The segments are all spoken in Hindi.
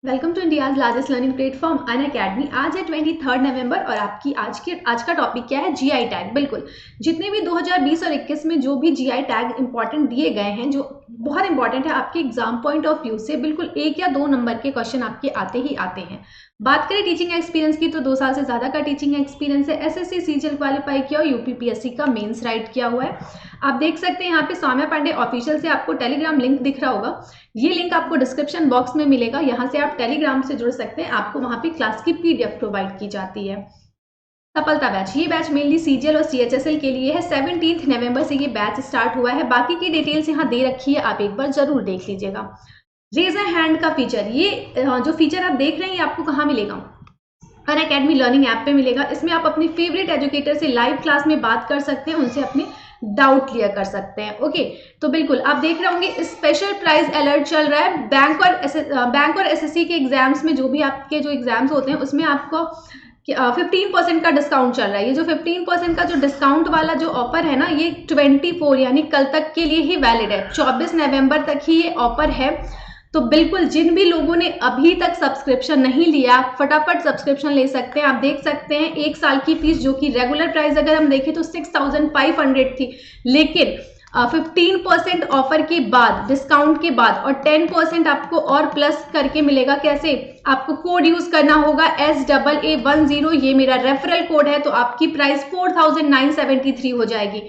Welcome to India's largest learning platform Unacademy. आज है 23 नवंबर और आपकी आज का टॉपिक क्या है? GI tag. बिल्कुल, जितने भी 2020 और 21 में जो भी जीआई टैग इंपॉर्टेंट दिए गए हैं, जो बहुत इंपॉर्टेंट है आपके एग्जाम पॉइंट ऑफ व्यू से, बिल्कुल 1 या 2 नंबर के क्वेश्चन आपके आते ही आते हैं। बात करें टीचिंग एक्सपीरियंस की तो 2 साल से ज्यादा का टीचिंग एक्सपीरियंस है। एसएससी सीजीएल क्वालिफाई किया और यूपीपीएससी का मेंस राइट किया हुआ है। आप देख सकते हैं यहाँ पे सौम्या पांडे ऑफिशियल से आपको टेलीग्राम लिंक दिख रहा होगा। ये लिंक आपको डिस्क्रिप्शन बॉक्स में मिलेगा, यहाँ से आप टेलीग्राम से जुड़ सकते हैं। आपको वहां पे क्लास की पीडीएफ प्रोवाइड की जाती है। सफलता बैच, ये बैच मेनली सीजीएल और सीएचएसएल के लिए है। 17 नवंबर से ये बैच स्टार्ट हुआ है। बाकी की डिटेल्स यहाँ दे रखी है, आप एक बार जरूर देख लीजिएगा। रेज ए हैंड का फीचर, ये जो फीचर आप देख रहे हैं ये आपको कहाँ मिलेगा? अनअकैडमी लर्निंग ऐप पे मिलेगा। इसमें आप अपने फेवरेट एजुकेटर से लाइव क्लास में बात कर सकते हैं, उनसे अपने डाउट क्लियर कर सकते हैं। ओके, तो बिल्कुल आप देख रहे होंगे स्पेशल प्राइज अलर्ट चल रहा है। बैंक और एसएससी के एग्जाम्स में, जो भी आपके जो एग्जाम्स होते हैं उसमें आपको 15% का डिस्काउंट चल रहा है। ये जो 15% का जो डिस्काउंट वाला जो ऑफर है ना, ये 24 यानी कल तक के लिए ही वैलिड है। 24 नवंबर तक ही ये ऑफर है। तो बिल्कुल जिन भी लोगों ने अभी तक सब्सक्रिप्शन नहीं लिया, फटाफट सब्सक्रिप्शन ले सकते हैं। आप देख सकते हैं 1 साल की फीस, जो कि रेगुलर प्राइस अगर हम देखें तो 6500 थी, लेकिन 15% ऑफर के बाद, डिस्काउंट के बाद, और 10% आपको और प्लस करके मिलेगा। कैसे? आपको कोड यूज करना होगा SAA10, ये मेरा रेफरल कोड है, तो आपकी प्राइस 4973 हो जाएगी।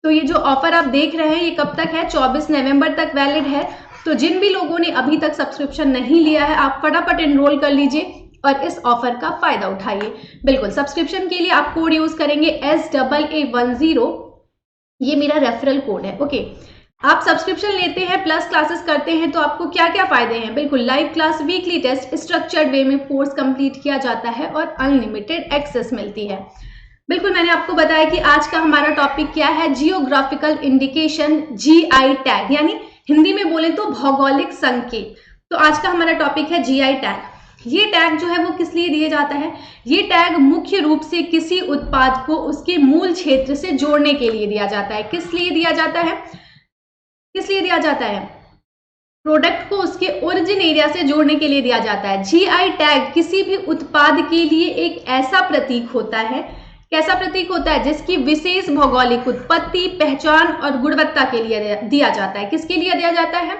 तो ये जो ऑफर आप देख रहे हैं ये कब तक है? 24 नवंबर तक वैलिड है। तो जिन भी लोगों ने अभी तक सब्सक्रिप्शन नहीं लिया है, आप फटाफट एनरोल कर लीजिए और इस ऑफर का फायदा उठाइए। बिल्कुल, सब्सक्रिप्शन के लिए आप कोड यूज करेंगे SAA10, ये मेरा रेफरल कोड है। ओके, आप सब्सक्रिप्शन लेते हैं, प्लस क्लासेस करते हैं, तो आपको क्या क्या फायदे हैं? बिल्कुल, live class, weekly test, structured way में कोर्स कंप्लीट किया जाता है और अनलिमिटेड एक्सेस मिलती है। बिल्कुल, मैंने आपको बताया कि आज का हमारा टॉपिक क्या है? जियोग्राफिकल इंडिकेशन, जीआई टैग, यानी हिंदी में बोले तो भौगोलिक संकेत। तो आज का हमारा टॉपिक है जीआई टैग। ये टैग जो है वो किस लिए दिया जाता है? ये टैग मुख्य रूप से किसी उत्पाद को उसके मूल क्षेत्र से जोड़ने के लिए दिया जाता है। किस लिए दिया जाता है? किस लिए दिया जाता है? प्रोडक्ट को उसके ओरिजिन एरिया से जोड़ने के लिए दिया जाता है। जीआई टैग किसी भी उत्पाद के लिए एक ऐसा प्रतीक होता है, कैसा प्रतीक होता है? जिसकी विशेष भौगोलिक उत्पत्ति, पहचान और गुणवत्ता के लिए दिया जाता है। किसके लिए दिया जाता है?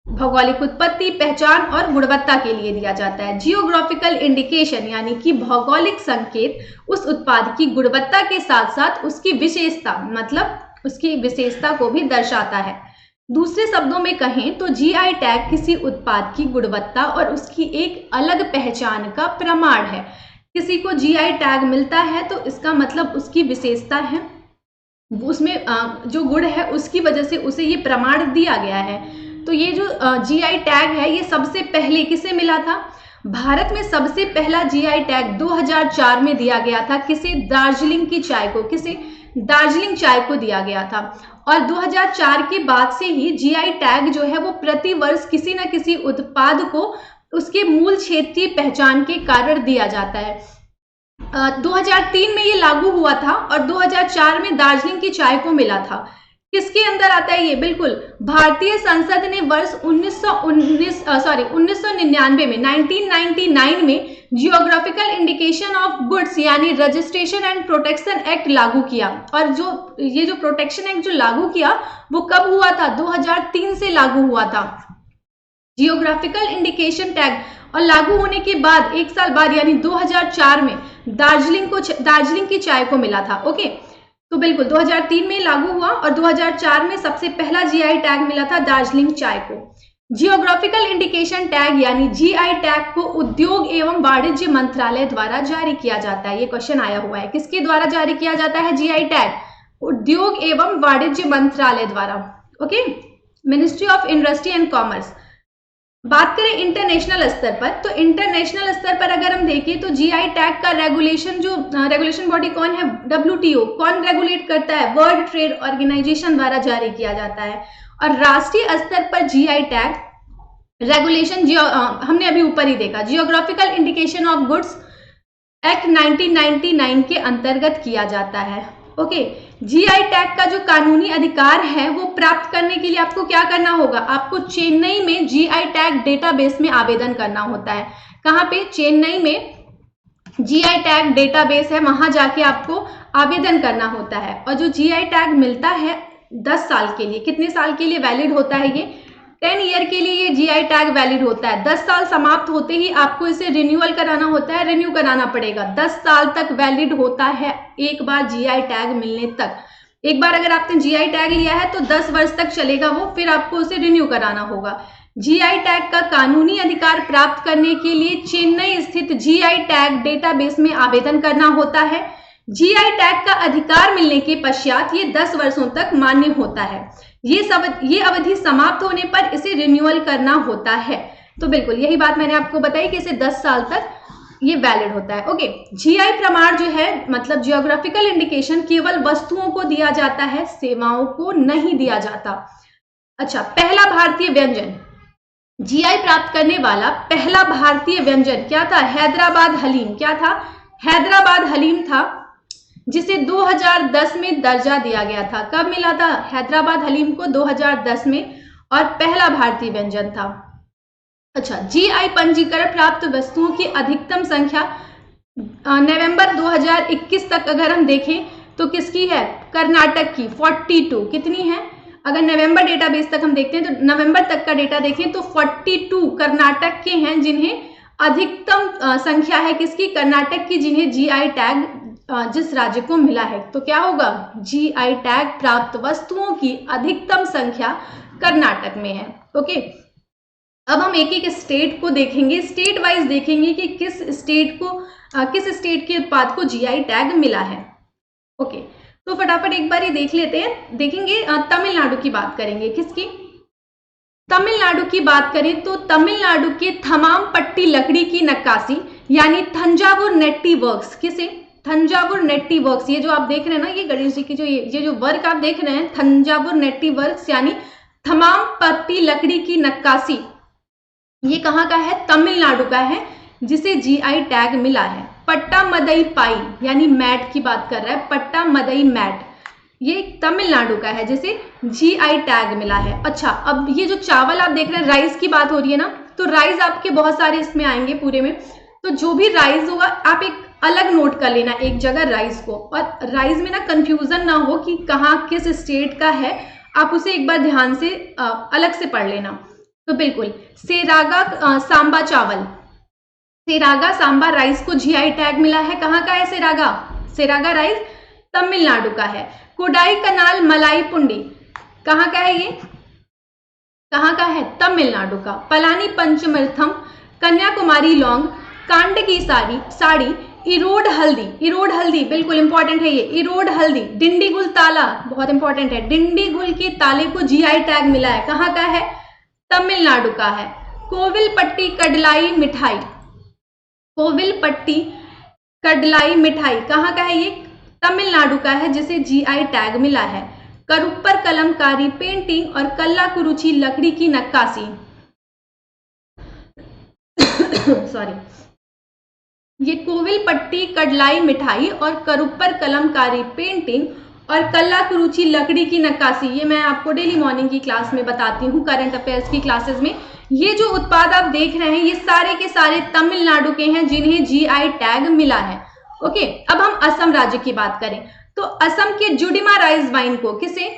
भौगोलिक उत्पत्ति, पहचान और गुणवत्ता के लिए दिया जाता है। जियोग्राफिकल इंडिकेशन यानी कि भौगोलिक संकेत उस उत्पाद की गुणवत्ता के साथ साथ उसकी विशेषता, मतलब उसकी विशेषता को भी दर्शाता है। दूसरे शब्दों में कहें तो जीआई टैग किसी उत्पाद की गुणवत्ता और उसकी एक अलग पहचान का प्रमाण है। किसी को जीआई टैग मिलता है तो इसका मतलब उसकी विशेषता है, उसमें जो गुण है उसकी वजह से उसे ये प्रमाण दिया गया है। तो ये जो जीआई टैग है ये सबसे पहले किसे मिला था? भारत में सबसे पहला जीआई टैग 2004 में दिया गया था। किसे? दार्जिलिंग की चाय को। किसे? दार्जिलिंग चाय को दिया गया था। और 2004 के बाद से ही जीआई टैग जो है वो प्रति वर्ष किसी न किसी उत्पाद को उसके मूल क्षेत्रीय पहचान के कारण दिया जाता है। 2003 में ये लागू हुआ था और 2004 में दार्जिलिंग की चाय को मिला था। किसके अंदर आता है ये? बिल्कुल, भारतीय संसद ने वर्ष 1999 में 1999 में जियोग्राफिकल इंडिकेशन ऑफ गुड्स यानी रजिस्ट्रेशन एंड प्रोटेक्शन एक्ट लागू किया। और जो ये जो प्रोटेक्शन एक्ट जो लागू किया वो कब हुआ था? 2003 से लागू हुआ था जियोग्राफिकल इंडिकेशन टैग। और लागू होने के बाद 1 साल बाद यानी 2004 में दार्जिलिंग की चाय को मिला था। ओके, तो बिल्कुल 2003 में लागू हुआ और 2004 में सबसे पहला जीआई टैग मिला था दार्जिलिंग चाय को। जियोग्राफिकल इंडिकेशन टैग यानी जीआई टैग को उद्योग एवं वाणिज्य मंत्रालय द्वारा जारी किया जाता है। ये क्वेश्चन आया हुआ है, किसके द्वारा जारी किया जाता है जीआई टैग? उद्योग एवं वाणिज्य मंत्रालय द्वारा। Okay, ministry of industry and commerce. बात करें इंटरनेशनल स्तर पर, तो इंटरनेशनल स्तर पर अगर हम देखें तो जीआई टैग का रेगुलेशन बॉडी कौन है? WTO। कौन रेगुलेट करता है? वर्ल्ड ट्रेड ऑर्गेनाइजेशन द्वारा जारी किया जाता है। और राष्ट्रीय स्तर पर जीआई टैग रेगुलेशन हमने अभी ऊपर ही देखा, geographical indication of goods act 1999 के अंतर्गत किया जाता है। ओके, जीआई टैग का जो कानूनी अधिकार है वो प्राप्त करने के लिए आपको क्या करना होगा, आपको चेन्नई में जीआई टैग डेटाबेस में आवेदन करना होता है। कहाँ पे, चेन्नई में जीआई टैग डेटाबेस है, वहां जाके आपको आवेदन करना होता है। और जो जीआई टैग मिलता है 10 साल के लिए, कितने साल के लिए वैलिड होता है ये, 10 ईयर के लिए ये जीआई टैग वैलिड होता है। 10 साल समाप्त होते ही आपको इसे रिन्यूअल कराना होता है, रिन्यू कराना पड़ेगा। 10 साल तक वैलिड होता है एक बार जीआई टैग मिलने तक। एक बार अगर आपने जीआई टैग लिया है तो 10 वर्ष तक चलेगा वो, फिर आपको उसे रिन्यू कराना होगा। जीआई टैग का कानूनी अधिकार प्राप्त करने के लिए चेन्नई स्थित जीआई टैग डेटाबेस में आवेदन करना होता है। जीआई टैग का अधिकार मिलने के पश्चात ये 10 वर्षों तक मान्य होता है। ये अवधि समाप्त होने पर इसे रिन्यूअल करना होता है। तो बिल्कुल यही बात मैंने आपको बताई कि इसे 10 साल तक ये वैलिड होता है। ओके, जीआई प्रमाण जो है मतलब जियोग्राफिकल इंडिकेशन केवल वस्तुओं को दिया जाता है, सेवाओं को नहीं दिया जाता। अच्छा, पहला भारतीय व्यंजन, जीआई प्राप्त करने वाला पहला भारतीय व्यंजन क्या था, हैदराबाद हलीम। क्या था, हैदराबाद हलीम था, जिसे 2010 में दर्जा दिया गया था। कब मिला था, हैदराबाद हलीम को 2010 में, और पहला भारतीय व्यंजन था। अच्छा, जीआई पंजीकरण प्राप्त वस्तुओं की अधिकतम संख्या नवंबर 2021 तक अगर हम देखें तो किसकी है, कर्नाटक की 42। कितनी है, अगर नवंबर डेटाबेस तक हम देखते हैं तो नवंबर तक का डेटा देखें तो 42 कर्नाटक के हैं जिन्हें अधिकतम संख्या है किसकी, कर्नाटक की, जिन्हें जीआई टैग जिस राज्य को मिला है। तो क्या होगा, जीआई टैग प्राप्त वस्तुओं की अधिकतम संख्या कर्नाटक में है। ओके, अब हम एक एक स्टेट को देखेंगे, स्टेट वाइज देखेंगे कि किस स्टेट के उत्पाद को जीआई टैग मिला है। ओके, तो फटाफट एक बार ये देख लेते हैं, देखेंगे तमिलनाडु की बात करेंगे। किसकी, तमिलनाडु की बात करें तो तमिलनाडु के थमाम पट्टी लकड़ी की नक्काशी यानी थंजावुर नेट्टी वर्क्स, किसे, थंजावुर नेट्टी वर्क्स, ये जो आप देख रहे हैं ना, ये गणेश जी की जो ये जो वर्क आप देख रहे हैं, थंजावुर नेट्टी वर्क्स यानी थमाम पट्टी लकड़ी की नक्काशी, ये कहाँ का है, तमिलनाडु का है, जिसे जीआई टैग मिला है। पट्टा मदई पाई यानी मैट की बात कर रहा है, पट्टा मदई मैट, ये तमिलनाडु का है जिसे जीआई टैग मिला है। अच्छा, अब ये जो चावल आप देख रहे हैं, राइस की बात हो रही है ना, तो राइस आपके बहुत सारे इसमें आएंगे पूरे में, तो जो भी राइस होगा आप एक अलग नोट कर लेना एक जगह राइस को, और राइस में ना कंफ्यूजन ना हो कि कहाँ किस स्टेट का है, आप उसे एक बार ध्यान से अलग से पढ़ लेना। तो बिल्कुल सेरागा सांबा चावल, सेरागा सांबा राइस को जीआई टैग मिला है। कहाँ का है सेरागा, सेरागा राइस तमिलनाडु का है। कोडाई कनाल मलाई पुंडी कहाँ का है, ये कहाँ का है, तमिलनाडु का। पलानी पंचमर्थम कन्याकुमारी लौंग, कांड की साड़ी, इरोड हल्दी, इरोड हल्दी बिल्कुल इंपॉर्टेंट है ये, इरोड हल्दी। डिंडीगुल ताला बहुत इंपॉर्टेंट है, डिंडीगुल के ताले को जीआई टैग मिला है। कहाँ का है, तमिलनाडु का है। कोविलपट्टी कडलाई मिठाई, कोविलपट्टी कडलाई मिठाई कहाँ का है, ये तमिलनाडु का है, जिसे जीआई टैग मिला है। करुप्पर कलमकारी पेंटिंग और कल्लाकुरुची लकड़ी की नक्काशी सॉरी, ये कोविलपट्टी कडलाई मिठाई और करुप्पर कलमकारी पेंटिंग और कल्लाकुरुची लकड़ी की नक्काशी, ये मैं आपको डेली मॉर्निंग की क्लास में बताती हूँ, करंट अफेयर्स की क्लासेस में। ये जो उत्पाद आप देख रहे हैं ये सारे के सारे तमिलनाडु के हैं जिन्हें जीआई टैग मिला है। ओके, अब हम असम राज्य की बात करें तो असम के जुडिमा राइस वाइन को, किसे,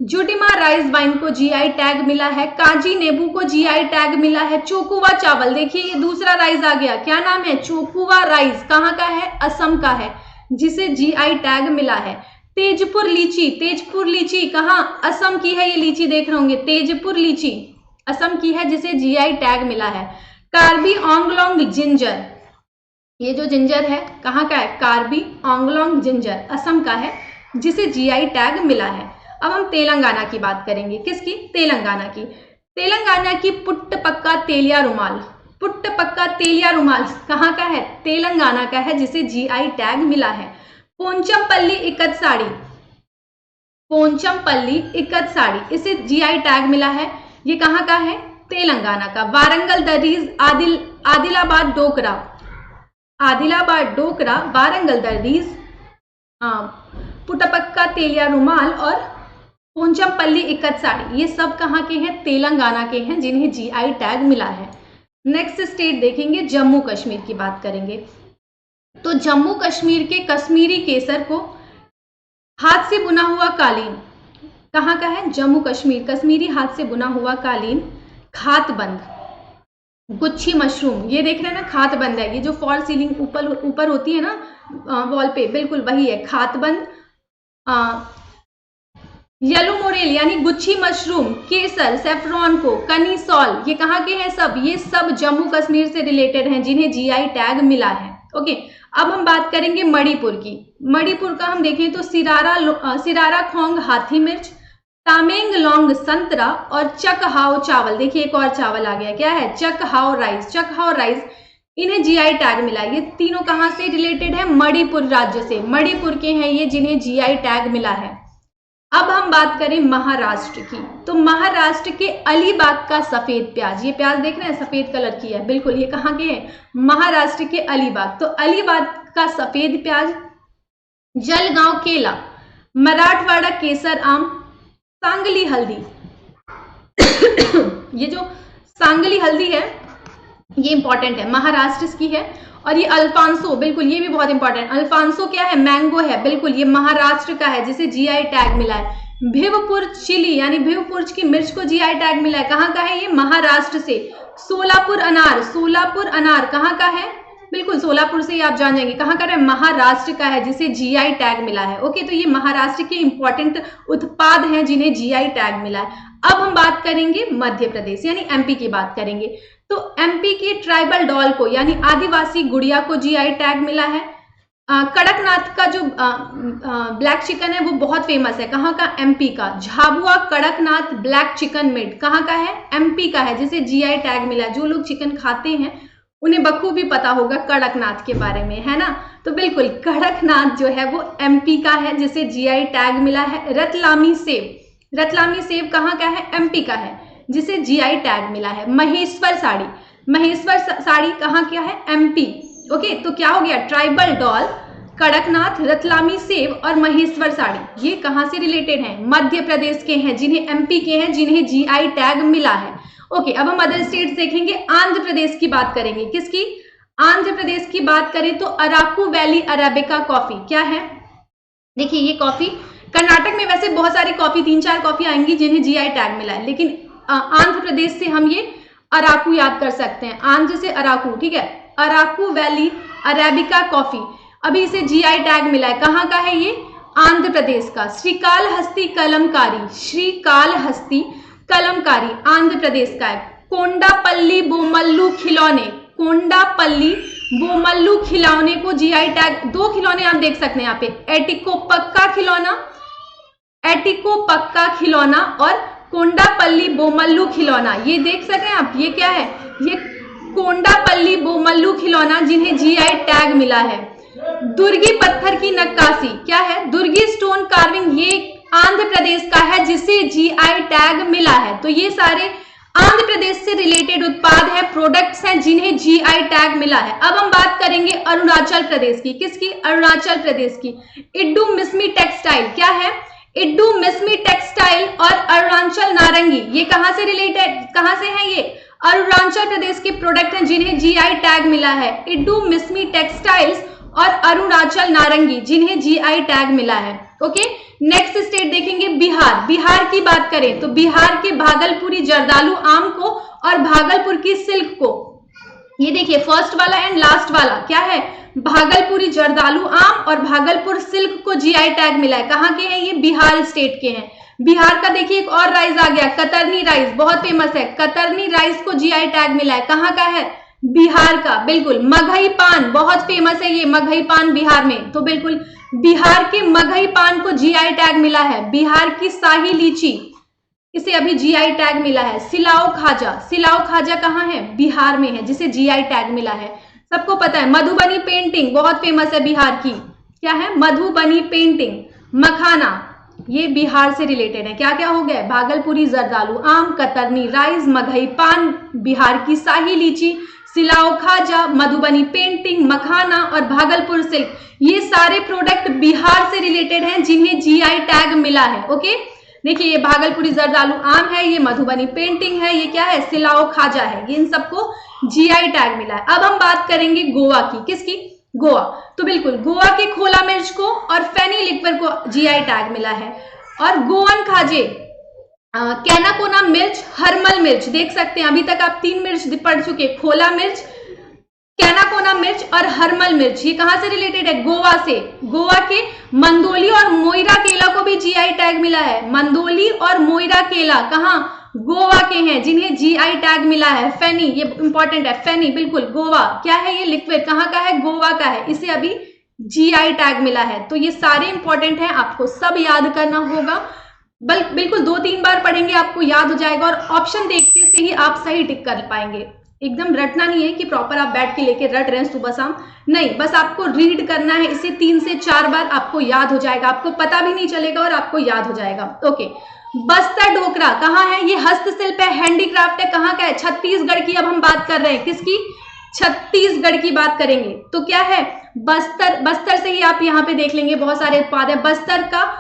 जुडिमा राइस वाइन को जीआई टैग मिला है। काजी नींबू को जीआई टैग मिला है। चोकुवा चावल, देखिए ये दूसरा राइस आ गया, क्या नाम है, चोकुवा राइस, कहाँ का है, असम का है, जिसे जीआई टैग मिला है। तेजपुर लीची, तेजपुर लीची कहाँ, असम की है, ये लीची देख रहे होंगे, तेजपुर लीची असम की है, जिसे जीआई टैग मिला है। कार्बी आंगलोंग जिंजर, ये जो जिंजर है कहाँ का है, कार्बी आंगलोंग जिंजर असम का है, जिसे जीआई टैग मिला है। अब हम तेलंगाना की बात करेंगे, किसकी, तेलंगाना की। तेलंगाना की पुट्ट पक्का तेलिया रुमाल, पुट्ट पक्का तेलिया रुमाल कहाँ का है, तेलंगाना का है, जिसे जीआई टैग मिला है। पोंचमपल्ली इकत साड़ी, पोंचमपल्ली इकत साड़ी, इसे जीआई टैग मिला है, ये कहाँ का है, तेलंगाना का। वारंगल दर्रीज आदिलाबाद डोकरा, आदिलाबाद डोकरा वारंगल दर्रीज पुटपक्का तेलिया रुमाल और पोंचमपल्ली इक्कत साड़ी, ये सब कहाँ के हैं? तेलंगाना के हैं, जिन्हें जीआई टैग मिला है। नेक्स्ट स्टेट देखेंगे, जम्मू कश्मीर की बात करेंगे। तो जम्मू कश्मीर के कश्मीरी केसर को हाथ से बुना हुआ कालीन, कहाँ का है? जम्मू कश्मीर, कश्मीरी हाथ से बुना हुआ कालीन, खातबंद, गुच्छी मशरूम, ये देख रहे हैं ना, खातबंद है, ये जो फॉल सीलिंग ऊपर ऊपर होती है ना वॉल पे, बिल्कुल वही है खातबंद। येलो मोरेल यानी गुच्छी मशरूम, केसर, सेफ्रॉन को, कनीसॉल, ये कहाँ के हैं? सब ये सब जम्मू कश्मीर से रिलेटेड हैं, जिन्हें जीआई टैग मिला है। ओके, अब हम बात करेंगे मणिपुर की। मणिपुर का हम देखें तो सिरारा खोंग हाथी मिर्च, तामेंगलोंग संतरा और चकहाओ चावल, देखिए एक और चावल आ गया, क्या है? चकहाओ राइस। चकहाओ राइस, इन्हें जीआई टैग मिला। ये तीनों कहाँ से रिलेटेड है? मणिपुर राज्य से, मणिपुर के हैं ये, जिन्हें जीआई टैग मिला है। अब हम बात करें महाराष्ट्र की, तो महाराष्ट्र के अलीबाग का सफेद प्याज, ये प्याज देख रहे हैं सफेद कलर की है, बिल्कुल ये कहाँ के हैं? महाराष्ट्र के अलीबाग। तो अलीबाग का सफेद प्याज, जलगांव केला, मराठवाड़ा केसर आम, सांगली हल्दी ये जो सांगली हल्दी है ये इंपॉर्टेंट है, महाराष्ट्र की है। और ये अल्फांसो, बिल्कुल ये भी बहुत इंपॉर्टेंट, अल्फांसो क्या है? मैंगो है, बिल्कुल ये महाराष्ट्र का है, जिसे जीआई टैग मिला है। भिवपुर चिली यानी भिवपुर की मिर्च को जीआई टैग मिला है, कहाँ का है ये? महाराष्ट्र से। सोलापुर अनार, सोलापुर अनार कहाँ का है? बिल्कुल सोलापुर से ही आप जान जाएंगे, कहाँ का है? महाराष्ट्र का है, जिसे जीआई टैग मिला है। ओके, तो ये महाराष्ट्र के इंपॉर्टेंट उत्पाद हैं जिन्हें जीआई टैग मिला है। अब हम बात करेंगे मध्य प्रदेश यानी एमपी की बात करेंगे। तो एमपी के ट्राइबल डॉल को यानी आदिवासी गुड़िया को जीआई टैग मिला है। कड़कनाथ का जो ब्लैक चिकन है वो बहुत फेमस है, कहाँ का? एमपी का। Jhabua Kadaknath black chicken meet कहाँ का है? एमपी का है, जिसे जीआई टैग मिला है। जो लोग चिकन खाते हैं उन्हें बखूबी पता होगा कड़कनाथ के बारे में, है ना? तो बिल्कुल कड़कनाथ जो है वो एमपी का है, जिसे जीआई टैग मिला है। रतलामी सेब, रतलामी सेब कहाँ का है? एमपी का है, जिसे जीआई टैग मिला है। महेश्वर साड़ी, महेश्वर साड़ी कहाँ क्या है? एमपी। ओके, तो क्या हो गया? ट्राइबल डॉल, कड़कनाथ, रतलामी सेब और महेश्वर साड़ी, ये कहाँ से रिलेटेड हैं? मध्य प्रदेश के हैं, जिन्हें एमपी के हैं, जिन्हें जीआई टैग मिला है। ओके, अब हम अदर स्टेट्स देखेंगे। आंध्र प्रदेश की बात करेंगे, किसकी? आंध्र प्रदेश की बात करें तो अराकू वैली अरेबिका कॉफी क्या है? देखिए ये कॉफी, कर्नाटक में वैसे बहुत सारी कॉफी, 3-4 कॉफी आएंगी जिन्हें जीआई टैग मिला है, लेकिन आंध्र प्रदेश से हम ये अराकू याद कर सकते हैं, आंध्र से अराकू, ठीक है? अराकू वैली अरेबिका कॉफी, अभी इसे जीआई टैग मिला है, कहाँ का है ये? आंध्र प्रदेश का। श्रीकालहस्ती कलमकारी, श्रीकालहस्ती कलमकारी आंध्र प्रदेश का है। कोंडापल्ली बोमल्लू खिलौने, कोंडापल्ली बोमल्लू खिलौने को जीआई टैग, 2 खिलौने आप देख सकते हैं यहाँ पे, एटिको पक्का खिलौना, एटिको पक्का खिलौना और कोंडापल्ली बोमल्लू खिलौना, ये देख सकते हैं आप, ये क्या है? ये कोंडापल्ली बोमल्लू खिलौना, जिन्हें जीआई टैग मिला है। दुर्गी पत्थर की नक्काशी क्या है? दुर्गी स्टोन कार्विंग, ये आंध्र प्रदेश का है, जिसे जीआई टैग मिला है। तो ये सारे आंध्र प्रदेश से रिलेटेड उत्पाद है, प्रोडक्ट्स हैं, जिन्हें जीआई टैग मिला है। अब हम बात करेंगे अरुणाचल प्रदेश की, किसकी? अरुणाचल प्रदेश की। इड्डू मिसमी टेक्सटाइल क्या है? इड्डू मिसमी टेक्सटाइल और अरुणाचल नारंगी, ये कहां से रिलेटेड, कहां से है? ये अरुणाचल प्रदेश के प्रोडक्ट हैं, जिन्हें जीआई टैग मिला है। इड्डू मिसमी टेक्सटाइल्स और अरुणाचल नारंगी, जिन्हें जीआई टैग मिला है। ओके, नेक्स्ट स्टेट देखेंगे बिहार। बिहार की बात करें तो बिहार के भागलपुरी जर्दालू आम को और भागलपुर की सिल्क को, ये देखिए फर्स्ट वाला एंड लास्ट वाला क्या है? भागलपुरी जर्दालू आम और भागलपुर सिल्क को जीआई टैग मिला है। कहाँ के हैं ये? बिहार स्टेट के हैं। बिहार का देखिए एक और राइस आ गया, कतरनी राइस, बहुत फेमस है, कतरनी राइस को जीआई टैग मिला है। कहाँ का है? बिहार का। बिल्कुल मगही पान बहुत फेमस है, ये मगही पान बिहार में, तो बिल्कुल बिहार के मगही पान को जीआई टैग मिला है। बिहार की शाही लीची, इसे अभी जीआई टैग मिला है। सिलाओ खाजा, सिलाओ खाजा कहाँ है? बिहार में है, जिसे जीआई टैग मिला है। सबको पता है मधुबनी पेंटिंग बहुत फेमस है बिहार की, क्या है? मधुबनी पेंटिंग। मखाना, ये बिहार से रिलेटेड है। क्या क्या हो गए? भागलपुरी जर्दालू आम, कतरनी राइस, मगही पान, बिहार की शाही लीची, सिलाओ खाजा, मधुबनी पेंटिंग, मखाना और भागलपुर सिल्क, ये सारे प्रोडक्ट बिहार से रिलेटेड हैं जिन्हें जीआई टैग मिला है। ओके, देखिए ये भागलपुरी जर्दालू आम है, ये मधुबनी पेंटिंग है, ये क्या है, सिलाओ खाजा है, ये इन सबको जीआई टैग मिला है। अब हम बात करेंगे गोवा की, किसकी, गोवा। तो बिल्कुल गोवा के खोला मिर्च को और फेनी लिक्वर को जीआई टैग मिला है। और गोवन खाजे, कैनाकोना मिर्च, हरमल मिर्च, देख सकते हैं अभी तक आप 3 मिर्च पढ़ चुके, खोला मिर्च, कैनाकोना मिर्च और हरमल मिर्च, ये कहां से रिलेटेड है, गोवा से। गोवा के मंदोली और मोइरा केला को भी जीआई टैग मिला है। मंदोली और मोइरा केला कहां, गोवा के हैं जिन्हें जीआई टैग मिला है। फेनी, ये इंपॉर्टेंट है, फेनी बिल्कुल गोवा, क्या है ये, लिक्विड, कहां का है, गोवा का है, इसे अभी जीआई टैग मिला है। तो ये सारे इंपॉर्टेंट हैं, आपको सब याद करना होगा, बिल्कुल 2-3 बार पढ़ेंगे आपको याद हो जाएगा, और ऑप्शन देखते से ही आप सही टिक कर पाएंगे। एकदम रटना नहीं है कि प्रॉपर आप बैठ के लेके रट रहे हैं सुबह शाम, नहीं, बस आपको रीड करना है, इसे 3 से 4 बार आपको याद हो जाएगा, आपको पता भी नहीं चलेगा और आपको याद हो जाएगा। ओके, बस्तर ढोकरा कहाँ है, ये हस्तशिल्प है, हैंडीक्राफ्ट है, कहाँ का है, छत्तीसगढ़ की अब हम बात कर रहे हैं, किसकी, छत्तीसगढ़ की बात करेंगे। तो क्या है, बस्तर, बस्तर से ही आप यहाँ पे देख लेंगे बहुत सारे उत्पाद है। बस्तर का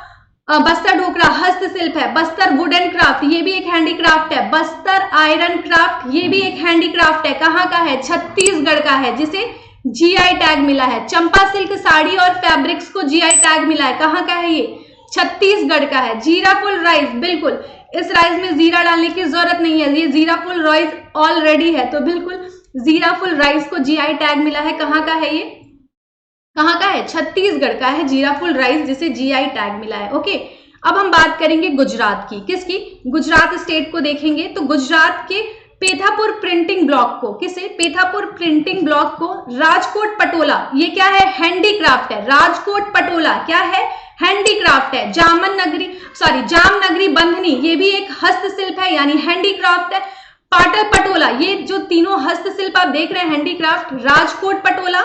बस्तर ढोकरा हस्तशिल्प है। बस्तर वुडन क्राफ्ट, ये भी एक हैंडीक्राफ्ट है। बस्तर आयरन क्राफ्ट, ये भी एक हैंडीक्राफ्ट है, कहाँ का है, छत्तीसगढ़ का है, जिसे जीआई टैग मिला है। चंपा सिल्क साड़ी और फैब्रिक्स को जीआई टैग मिला है, कहाँ का है ये, छत्तीसगढ़ का है। जीराफुल राइस, बिल्कुल इस राइस में जीरा डालने की जरूरत नहीं है, ये जीराफुल राइस ऑलरेडी है, तो बिल्कुल जीराफुल राइस को जीआई टैग मिला है, कहाँ का है ये, कहाँ का है, छत्तीसगढ़ का है जीराफुल राइस, जिसे जीआई टैग मिला है। ओके, अब हम बात करेंगे गुजरात की, किसकी, गुजरात स्टेट को देखेंगे तो गुजरात के पेथापुर प्रिंटिंग ब्लॉक को, किसे, पेथापुर प्रिंटिंग ब्लॉक को राजकोट पटोला, ये क्या है, हैंडीक्राफ्ट है। राजकोट पटोला क्या है, हैंडीक्राफ्ट है। जामनगरी बंधनी, ये भी एक हस्तशिल्प है यानी हैंडीक्राफ्ट है। पाटल पटोला, ये जो तीनों हस्तशिल्प आप देख रहे हैं हैंडीक्राफ्ट, राजकोट पटोला,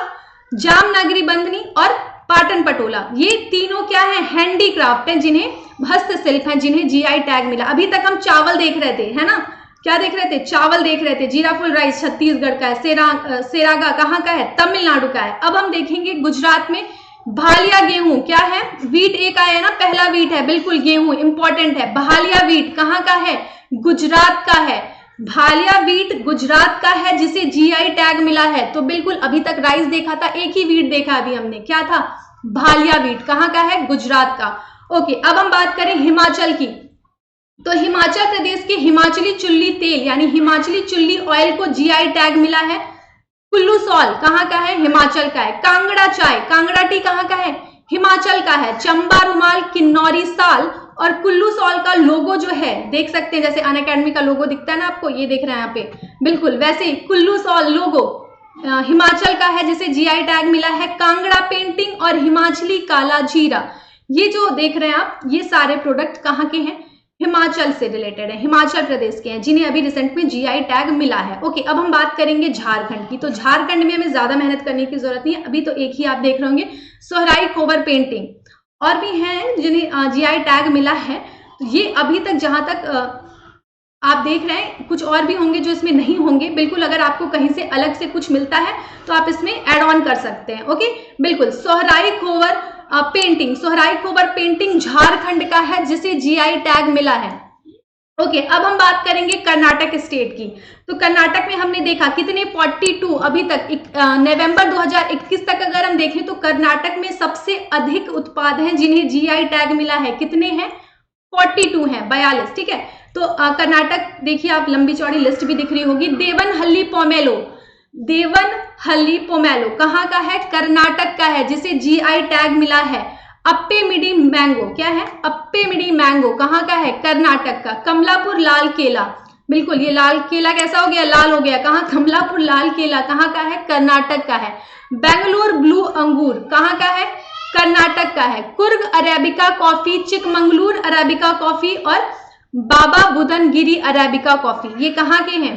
जामनगरी बंधनी और पाटन पटोला, ये तीनों क्या है, हैंडीक्राफ्ट है, जिन्हें हस्तशिल्प है, जिन्हें जीआई टैग मिला। अभी तक हम चावल देख रहे थे, है ना, क्या देख रहे थे, चावल देख रहे थे। जीराफुल राइस छत्तीसगढ़ का है, सेरागा कहाँ का है, तमिलनाडु का है। अब हम देखेंगे गुजरात में भालिया गेहूं, क्या है, वीट एक आया है ना, पहला वीट है, बिल्कुल गेहूं इंपॉर्टेंट है। भालिया वीट कहाँ का है, गुजरात का है। भालिया वीट गुजरात का है, जिसे जीआई टैग मिला है। तो बिल्कुल अभी तक राइस देखा था, एक ही वीट देखा अभी हमने, क्या था, भालिया वीट, कहाँ का है, गुजरात का। ओके, अब हम बात करें हिमाचल की, तो हिमाचल प्रदेश के हिमाचली चुल्ली तेल यानी हिमाचली चुल्ली ऑयल को जीआई टैग मिला है। कुल्लू सॉल कहाँ का है, हिमाचल का है। कांगड़ा चाय, कांगड़ा टी कहाँ का है, हिमाचल का है। चंबा रुमाल, किन्नौरी साल और कुल्लू सॉल का लोगो जो है देख सकते हैं, जैसे अनअकैडमी का लोगो दिखता है ना आपको, ये देख रहे हैं यहाँ पे, बिल्कुल वैसे ही कुल्लू सॉल लोगो हिमाचल का है, जिसे जीआई टैग मिला है। कांगड़ा पेंटिंग और हिमाचली काला जीरा, ये जो देख रहे हैं आप, ये सारे प्रोडक्ट कहाँ के हैं, हिमाचल से रिलेटेड है, हिमाचल प्रदेश के हैं, जिन्हें अभी रिसेंट में जीआई टैग मिला है। ओके, अब हम बात करेंगे झारखंड की, तो झारखंड में हमें ज्यादा मेहनत करने की जरूरत नहीं है, अभी तो एक ही आप देख रहे होंगे, सोहराई खोबर पेंटिंग, और भी हैं जिन्हें जीआई टैग मिला है। ये अभी तक जहां तक आप देख रहे हैं, कुछ और भी होंगे जो इसमें नहीं होंगे, बिल्कुल अगर आपको कहीं से अलग से कुछ मिलता है तो आप इसमें एड ऑन कर सकते हैं। ओके, बिल्कुल सोहराई खोबर पेंटिंग, सोहराई खोबर पेंटिंग झारखंड का है, जिसे जीआई टैग मिला है। ओके, अब हम बात करेंगे कर्नाटक स्टेट की, तो कर्नाटक में हमने देखा कितने 42 अभी तक नवंबर 2021 तक अगर हम देखें तो कर्नाटक में सबसे अधिक उत्पाद हैं जिन्हें जीआई टैग मिला है। कितने हैं, 42 हैं, 42, ठीक है। तो कर्नाटक देखिए आप, लंबी चौड़ी लिस्ट भी दिख रही होगी। देवनहल्ली पोमेलो, देवनहल्ली पोमेलो कहाँ का है, कर्नाटक का है, जिसे जीआई टैग मिला है। अप्पे मिडी मैंगो, क्या है, अप्पे मिडी मैंगो कहाँ का है, कर्नाटक का। कमलापुर लाल केला, बिल्कुल ये लाल केला कैसा हो गया, लाल हो गया, कहाँ, कमलापुर लाल केला कहाँ का है, कर्नाटक का है। बेंगलोर ब्लू अंगूर कहाँ का है, कर्नाटक का है। Coorg arabica coffee, Chikmagalur arabica coffee और बाबा बुदनगिरी अरेबिका कॉफी, ये कहाँ के हैं,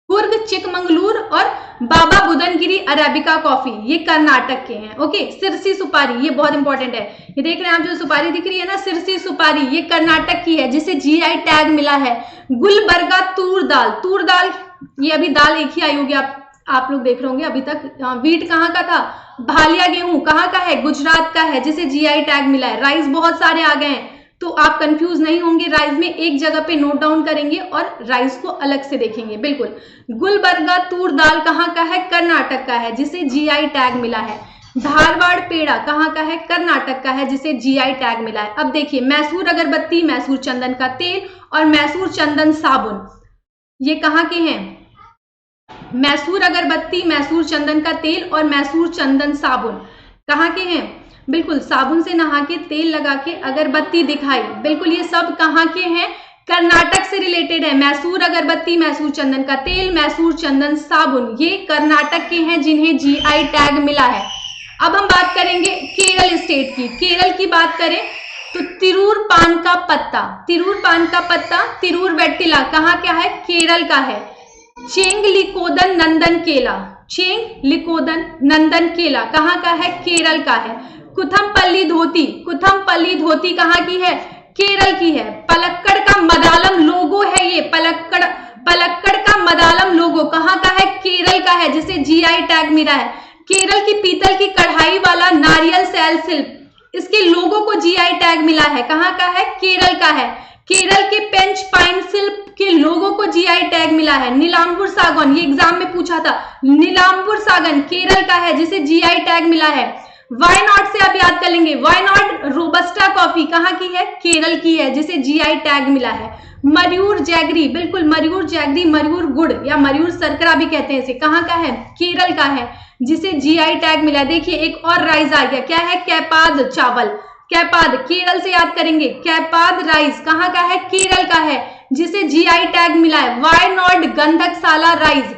कुर्ग, चिकमंगलूर और बाबा बुदनगिरी अरेबिका कॉफी, ये कर्नाटक के हैं। ओके, सिरसी सुपारी, ये बहुत इंपॉर्टेंट है, ये देख रहे हैं आप जो सुपारी दिख रही है ना, सिरसी सुपारी, ये कर्नाटक की है, जिसे जीआई टैग मिला है। गुलबर्गा तूर दाल, तूर दाल ये अभी दाल एक ही आई होगी, आप आप लोग देख रहे होंगे अभी तक। वीट कहाँ का था? भालिया गेहूं कहाँ का है? गुजरात का है, जिसे जीआई टैग मिला है। राइस बहुत सारे आ गए हैं, तो आप कंफ्यूज नहीं होंगे। राइस में एक जगह पे नोट डाउन करेंगे और राइस को अलग से देखेंगे। बिल्कुल। गुलबर्गा तूर दाल कहाँ का है? कर्नाटक का है, जिसे जीआई टैग मिला है। धारवाड़ पेड़ा कहाँ का है? कर्नाटक का है, जिसे जीआई टैग मिला है। अब देखिए, मैसूर अगरबत्ती, मैसूर चंदन का तेल और मैसूर चंदन साबुन, ये कहाँ के हैं? मैसूर अगरबत्ती, मैसूर चंदन का तेल और मैसूर चंदन साबुन कहाँ के हैं? बिल्कुल, साबुन से नहा के तेल लगा के अगरबत्ती दिखाई, बिल्कुल ये सब कहाँ के हैं? कर्नाटक से रिलेटेड है। मैसूर अगरबत्ती, मैसूर चंदन का तेल, मैसूर चंदन साबुन, ये कर्नाटक के हैं जिन्हें जीआई टैग मिला है। अब हम बात करेंगे केरल स्टेट की। केरल की बात करें तो तिरूर पान का पत्ता, तिरूर पान का पत्ता, तिरूर वेट्टिला कहाँ का है? केरल का है। चेंगलिकोदन नंदन केला, चेंगलिकोदन नंदन केला कहाँ का है? केरल का है। कुथमपल्ली धोती, कुथमपल्ली धोती कहाँ की है? केरल की है। पलक्कड़ का मदालम लोगो है, ये पलक्कड़, पलक्कड़ का मदालम लोगो कहाँ का है? केरल का है, जिसे जीआई टैग मिला है। केरल की पीतल की कढ़ाई वाला नारियल सेल शिल्प, इसके लोगों को जीआई टैग मिला है। कहाँ का है? केरल का है। केरल के पेंच पाइन शिल्प के लोगों को जीआई टैग मिला है। नीलांबुर सागौन, ये एग्जाम में पूछा था, नीलांबुर सागौन केरल का है, जिसे जीआई टैग मिला है। वायनॉट से आप याद कर लेंगे, वायनॉट रोबस्टा कॉफी कहाँ की है? केरल की है, जिसे जीआई टैग मिला है। मयूर जैगरी, बिल्कुल मयूर जैगरी, मयूर गुड़ या मयूर शर्करा भी कहते हैं इसे, कहाँ का है? केरल का है, जिसे जीआई टैग मिला। देखिए एक और राइस आ गया, क्या है? कैपाद चावल, कैपाद केरल से याद करेंगे। कैपाद राइस कहाँ का है? केरल का है, जिसे जीआई टैग मिला है। वायनॉट गंधकशाला राइस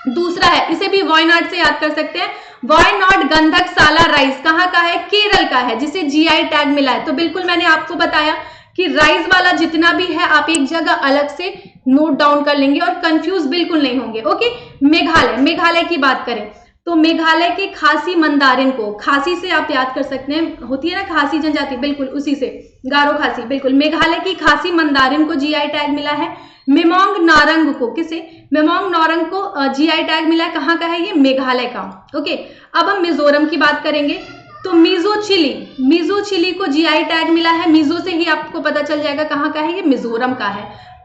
दूसरा है, इसे भी वायनॉट से याद कर सकते हैं। वायनॉट गंधकशाला राइस कहाँ का है? केरल का है, जिसे जीआई टैग मिला है। तो बिल्कुल मैंने आपको बताया कि राइस वाला जितना भी है आप एक जगह अलग से नोट डाउन कर लेंगे और कंफ्यूज बिल्कुल नहीं होंगे। ओके। मेघालय, मेघालय की बात करें तो मेघालय के खासी मंदारिन को, खासी से आप याद कर सकते हैं, होती है ना खासी जनजाति, बिल्कुल उसी से, गारो खासी, बिल्कुल। मेघालय की खासी मंदारिन को जीआई टैग मिला है। मेमोंग नारंग को, किसे? मेमोंग नारंग को जीआई टैग मिला है। कहाँ का है ये? मेघालय का। ओके। अब हम मिजोरम की बात करेंगे तो मिजो चिली, मिजो चिली को जीआई टैग मिला है। मिजो से ही आपको पता चल जाएगा कहाँ का है, ये मिजोरम का है।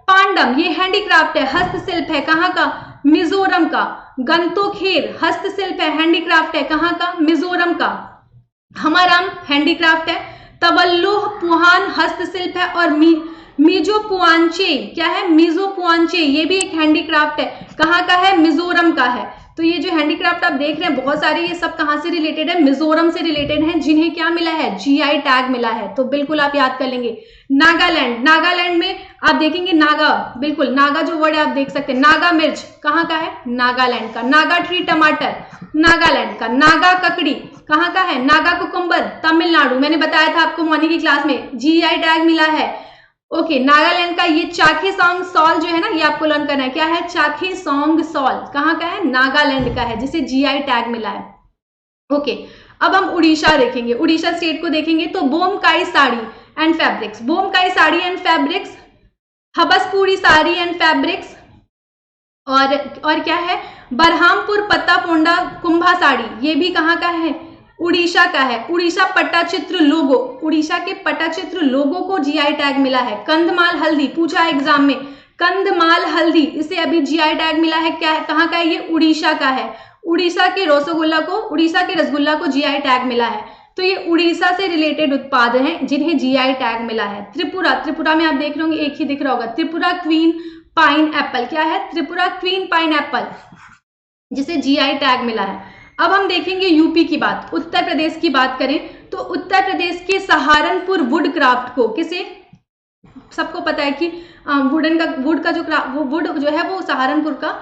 पांडम, ये हैंडीक्राफ्ट है, हस्तशिल्प है, कहाँ का? मिजोरम का। गंतोखेर हस्तशिल्प है, हैंडीक्राफ्ट है, कहाँ का? मिजोरम का। हमाराम हैंडीक्राफ्ट है। तवल्लुह पुहान हस्तशिल्प है और मिजो पुआंचे क्या है? मिजो पुआंचे, ये भी एक हैंडीक्राफ्ट है, कहाँ का है? मिजोरम का है। तो ये जो हैंडीक्राफ्ट आप देख रहे हैं बहुत सारे, ये सब कहाँ से रिलेटेड है? मिजोरम से रिलेटेड हैं, जिन्हें क्या मिला है? जीआई टैग मिला है। तो बिल्कुल आप याद कर लेंगे। नागालैंड, नागालैंड में आप देखेंगे नागा, बिल्कुल नागा जो वर्ड है आप देख सकते हैं। नागा मिर्च कहाँ का है? नागालैंड का। नागा ट्री टमाटर नागालैंड का। नागा ककड़ी कहाँ का है? नागा कुकुम्बर तमिलनाडु, मैंने बताया था आपको मॉर्निंग की क्लास में, जीआई टैग मिला है। ओके। नागालैंड का ये चाखेसांग सॉल जो है ना, ये आपको लर्न करना है, क्या है? चाखेसांग सॉल कहाँ का है? नागालैंड का है, जिसे जीआई टैग मिला है। ओके। अब हम उड़ीसा देखेंगे, उड़ीसा स्टेट को देखेंगे तो Bomkai sari and fabrics, Bomkai sari and fabrics, Habaspuri sari and fabrics, और क्या है? बरहामपुर पत्ता पोंडा कुंभा साड़ी, ये भी कहाँ का है? उड़ीसा का है। उड़ीसा पट्टाचित्र लोगो, उड़ीसा के पट्टाचित्र लोगो को जीआई टैग मिला है। कंधमाल हल्दी पूछा एग्जाम में, कंधमाल हल्दी, इसे अभी जीआई टैग मिला है, क्या है? कहाँ का है? ये उड़ीसा का है। उड़ीसा के रसगुल्ला को, उड़ीसा के रसगुल्ला को जीआई टैग मिला है। तो ये उड़ीसा से रिलेटेड उत्पाद हैं जिन्हें जीआई टैग मिला है। त्रिपुरा, त्रिपुरा में आप देख रहे होंगे एक ही दिख रहा होगा, त्रिपुरा क्वीन पाइन एप्पल, क्या है? त्रिपुरा क्वीन पाइन एप्पल, जिसे जीआई टैग मिला है। अब हम देखेंगे यूपी की बात, उत्तर प्रदेश की बात करें तो उत्तर प्रदेश के सहारनपुर वुड क्राफ्ट को, किसे? सबको पता है कि वुडन का, वुड का जो वो वुड जो है वो सहारनपुर का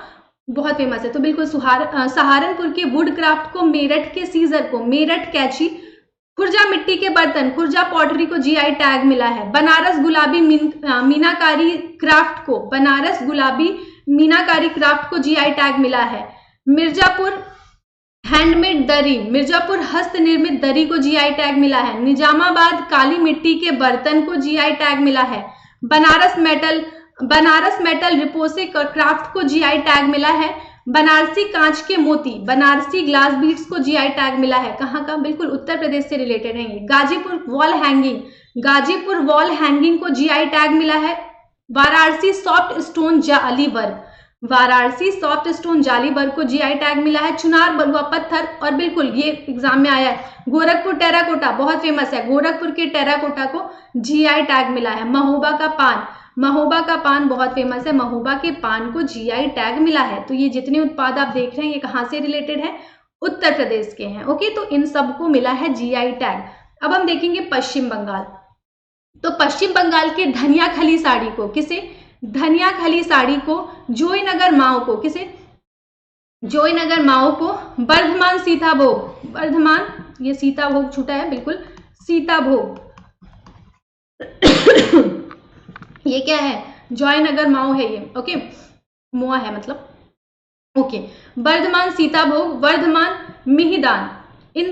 बहुत फेमस है। तो बिल्कुल सहारनपुर के वुड क्राफ्ट को, मेरठ के सीजर को, मेरठ कैची, खुर्जा मिट्टी के बर्तन, खुर्जा पॉटरी को जीआई टैग मिला है। बनारस गुलाबी मीनाकारी क्राफ्ट को, बनारस गुलाबी मीनाकारी क्राफ्ट को जीआई टैग मिला है। मिर्जापुर हैंडमेड दरी, मिर्जापुर हस्त निर्मित दरी को जीआई टैग मिला है। निजामाबाद काली मिट्टी के बर्तन को जीआई टैग मिला है। बनारस मेटल रिपोसे क्राफ्ट को जीआई टैग मिला है। बनारसी कांच के मोती, बनारसी ग्लास बीड्स को जीआई टैग मिला है, कहाँ का? बिल्कुल उत्तर प्रदेश से रिलेटेड है ये। Ghazipur wall hanging, Ghazipur wall hanging को जीआई टैग मिला है। वाराणसी सॉफ्ट स्टोन जाली वर्क, वाराणसी सॉफ्ट स्टोन जाली वर्क को जीआई टैग मिला है। चुनार बलुआ पत्थर, और बिल्कुल ये एग्जाम में आया है। गोरखपुर टेराकोटा बहुत फेमस है, गोरखपुर के टेराकोटा को जीआई टैग मिला है। महोबा का पान, महोबा का पान बहुत फेमस है, महोबा के पान को जीआई टैग मिला है। तो ये जितने उत्पाद आप देख रहे हैं ये कहाँ से रिलेटेड है? उत्तर प्रदेश के हैं। ओके, तो इन सबको मिला है जीआई टैग। अब हम देखेंगे पश्चिम बंगाल। तो पश्चिम बंगाल के धनियाखली साड़ी को, किसे? धनियाखली साड़ी को जोयनगर माओ को, किसे? जोयनगर माओ को वर्धमान सीताभोग, वर्धमान, ये सीताभोग छूटा है, बिल्कुल सीताभोग ये क्या है? जॉयनगर माओ है ये। ओके, मोआ है मतलब। ओके, वर्धमान सीताभोग, वर्धमान मिहिदान, इन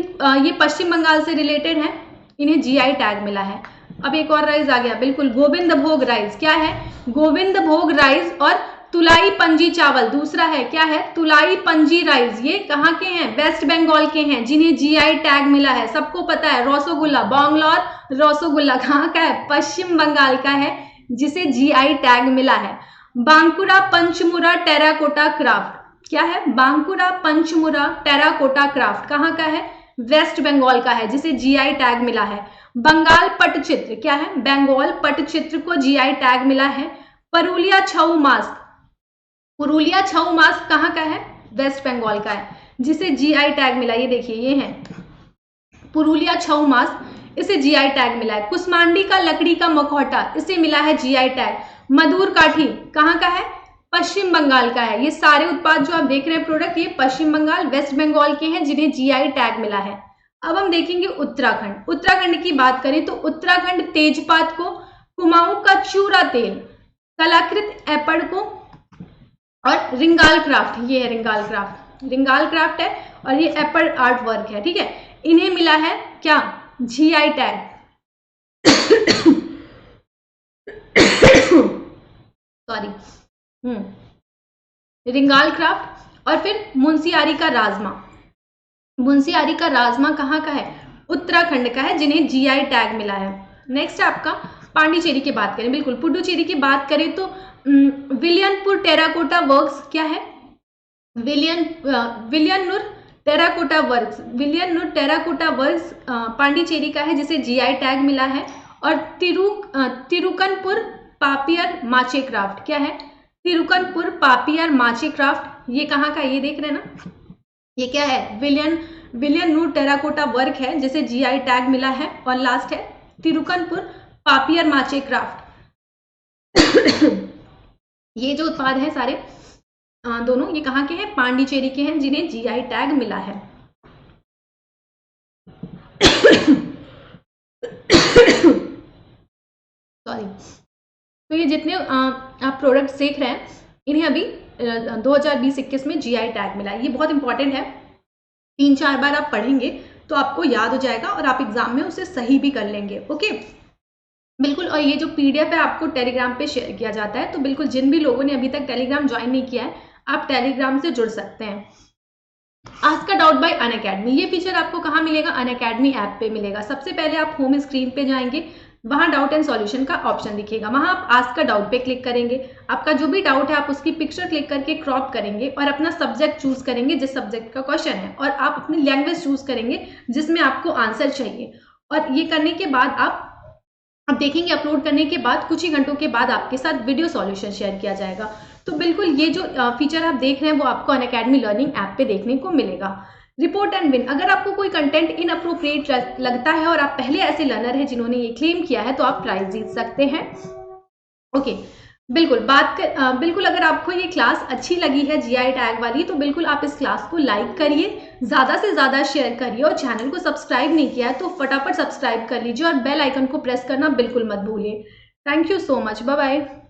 ये पश्चिम बंगाल से रिलेटेड है, इन्हें जीआई टैग मिला है। अब एक और राइस आ गया, बिल्कुल गोविंद भोग राइस, क्या है? गोविंद भोग राइस। और तुलाई पंजी चावल दूसरा है, क्या है? तुलाई पंजी राइस, ये कहाँ के हैं? वेस्ट बंगाल के हैं, जिन्हें जीआई टैग मिला है। सबको पता है रसगुल्ला, बैंगलोर रसगुल्ला कहाँ का है? पश्चिम बंगाल का है, जिसे जीआई टैग मिला है। बांकुरा पंचमुरा टेराकोटा क्राफ्ट, क्या है? बांकुरा पंचमुरा टेराकोटा क्राफ्ट कहाँ का है? वेस्ट बंगाल का है, जिसे जीआई टैग मिला है। बंगाल पटचित्र, क्या है? बंगाल पटचित्र को जीआई टैग मिला है। पुरुलिया छऊ मास्क, पुरुलिया छऊ मास्क कहाँ का है? वेस्ट बंगाल का है, जिसे जीआई टैग मिला। ये देखिए, ये है पुरुलिया छऊ मास्क, इसे जीआई टैग मिला है। कुसमांडी का लकड़ी का मखौटा, इसे मिला है जीआई टैग। मधुर काठी कहाँ का है? पश्चिम बंगाल का है। ये सारे उत्पाद जो आप देख रहे हैं प्रोडक्ट, ये पश्चिम बंगाल वेस्ट बंगाल के हैं, जिन्हें जीआई टैग मिला है। अब हम देखेंगे उत्तराखंड। उत्तराखंड की बात करें तो उत्तराखंड तेजपात को, कुमाऊं का चूरा तेल, कलाकृत एपड़ को, और रिंगाल क्राफ्ट, ये है रिंगाल क्राफ्ट, रिंगाल क्राफ्ट है, और ये एपड़ आर्ट वर्क है, ठीक है। इन्हें मिला है क्या? GI tag. Sorry, Ringal craft. और फिर मुंशियारी का राजमा, मुंशियारी का राजमा कहाँ का है? उत्तराखंड का है, जिन्हें जीआई टैग मिला है। नेक्स्ट है आपका पांडिचेरी की बात करें, बिल्कुल पुडुचेरी की बात करें तो विलियनपुर टेराकोटा वर्क्स, क्या है? Villianur terracotta works, Villianur terracotta works Pondicherry का है, जिसे जीआई टैग मिला है। और तिरुकनपुर पापियर माचे क्राफ्ट, क्या है? तिरुकनपुर पापियर माचे क्राफ्ट, ये कहाँ का? ये देख रहे हैं ना, ये क्या है? विलियनपुर टेराकोटा वर्क है, जिसे जीआई टैग मिला है। और लास्ट है तिरुकनपुर पापियर माचे क्राफ्ट। ये जो उत्पाद हैं सारे दोनों, ये कहाँ के हैं? पांडिचेरी के हैं, जिन्हें जीआई टैग मिला है। सॉरी। तो ये जितने आप प्रोडक्ट्स देख रहे हैं, इन्हें अभी 2020-21 में जीआई टैग मिला है। ये बहुत इंपॉर्टेंट है, 3-4 बार आप पढ़ेंगे तो आपको याद हो जाएगा और आप एग्जाम में उसे सही भी कर लेंगे। ओके, बिल्कुल। और ये जो पीडीएफ है आपको टेलीग्राम पे शेयर किया जाता है, तो बिल्कुल जिन भी लोगों ने अभी तक टेलीग्राम ज्वाइन नहीं किया है, आप टेलीग्राम से जुड़ सकते हैं। Ask a doubt bye Unacademy, ये फीचर आपको कहाँ मिलेगा? अनअकैडमी ऐप पे मिलेगा। सबसे पहले आप होम स्क्रीन पे जाएंगे, वहां डाउट एंड सॉल्यूशन का ऑप्शन दिखेगा, वहां आप आस्क अ डाउट पे क्लिक करेंगे। आपका जो भी डाउट है आप उसकी पिक्चर क्लिक करके क्रॉप करेंगे और अपना सब्जेक्ट चूज करेंगे जिस सब्जेक्ट का क्वेश्चन है, और आप अपनी लैंग्वेज चूज करेंगे जिसमें आपको आंसर चाहिए। और ये करने के बाद आप देखेंगे, अपलोड करने के बाद कुछ ही घंटों के बाद आपके साथ वीडियो सॉल्यूशन शेयर किया जाएगा। तो बिल्कुल ये जो फीचर आप देख रहे हैं वो आपको अनअकैडमी लर्निंग ऐप पे देखने को मिलेगा। रिपोर्ट एंड विन, अगर आपको कोई कंटेंट इनअप्रोप्रिएट लगता है और आप पहले ऐसे लर्नर हैं जिन्होंने ये क्लेम किया है, तो आप प्राइज जीत सकते हैं। ओके, बिल्कुल बिल्कुल अगर आपको ये क्लास अच्छी लगी है जीआई टैग वाली, तो बिल्कुल आप इस क्लास को लाइक करिए, ज़्यादा से ज़्यादा शेयर करिए, और चैनल को सब्सक्राइब नहीं किया है तो फटाफट सब्सक्राइब कर लीजिए और बेल आइकन को प्रेस करना बिल्कुल मत भूलिए। Thank you so much, bye bye.